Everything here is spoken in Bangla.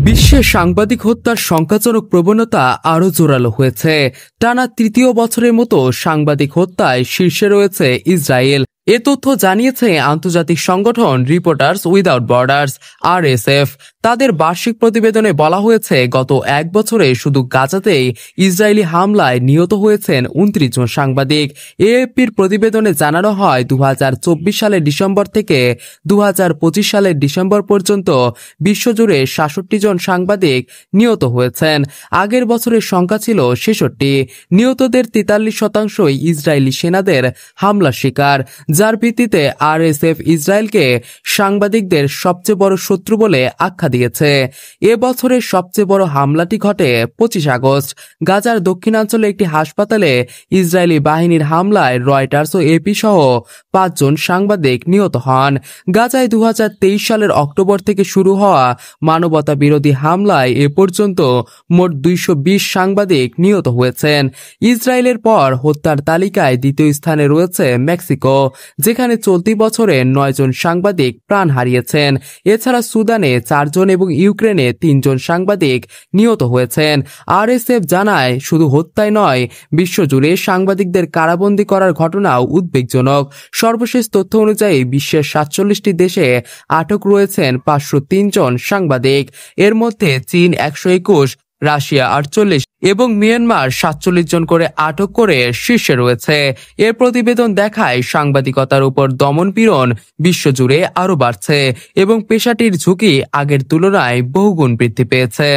বিশ্বে সাংবাদিক হত্যার শঙ্কাজনক প্রবণতা আরও জোরালো হয়েছে। টানা তৃতীয় বছরের মতো সাংবাদিক হত্যায় শীর্ষে রয়েছে ইসরায়েল। এ তথ্য জানিয়েছে আন্তর্জাতিক সংগঠন রিপোর্টার্স উইদাউট বর্ডার্স (RSF). তাদের বার্ষিক প্রতিবেদনে বলা হয়েছে, গত এক বছরে শুধু গাজাতেই ইসরায়েলি হামলায় নিহত হয়েছেন 29 জন সাংবাদিক। AFPর প্রতিবেদনে জানানো হয়, 2024 সালের ডিসেম্বর থেকে 2025 সালের ডিসেম্বর পর্যন্ত বিশ্বজুড়ে 66 জন সাংবাদিক নিহত হয়েছেন। আগের বছরের সংখ্যা ছিল 66। নিহতদের 43% ইসরায়েলি সেনাদের হামলার শিকার, যার ভিত্তিতে RSF ইসরায়েলকে সাংবাদিকদের সবচেয়ে বড় শত্রু বলে আখ্যা দিয়েছে। এ বছরের সবচেয়ে বড় হামলাটি ঘটে 25 আগস্ট। গাজার দক্ষিণাঞ্চলে একটি হাসপাতালে ইসরায়েলি বাহিনীর হামলায় রয়টার্স ও AP সহ 5 জন সাংবাদিক নিহত হন। গাজায় 2023 সালের অক্টোবর থেকে শুরু হওয়া মানবতা বিরোধী হামলায় এ পর্যন্ত মোট 220 সাংবাদিক নিহত হয়েছেন। ইসরায়েলের পর হত্যার তালিকায় দ্বিতীয় স্থানে রয়েছে মেক্সিকো, যেখানে চলতি বছরে 9 জন সাংবাদিক প্রাণ হারিয়েছেন। এছাড়া সুদানে 4 জন এবং ইউক্রেনে 3 জন সাংবাদিক নিহত হয়েছেন। RSF জানায়, শুধু হত্যায় নয়, বিশ্বজুড়ে সাংবাদিকদের কারাবন্দী করার ঘটনাও উদ্বেগজনক। সর্বশেষ তথ্য অনুযায়ী বিশ্বের 47টি দেশে আটক রয়েছেন 503 জন সাংবাদিক। এর মধ্যে চীন 121, রাশিয়া 48 এবং মিয়ানমার 47 জন করে আটক করে শীর্ষে রয়েছে। এর প্রতিবেদন দেখায়, সাংবাদিকতার উপর দমনপীড়ন বিশ্বজুড়ে আরও বাড়ছে এবং পেশাটির ঝুঁকি আগের তুলনায় বহুগুণ বৃদ্ধি পেয়েছে।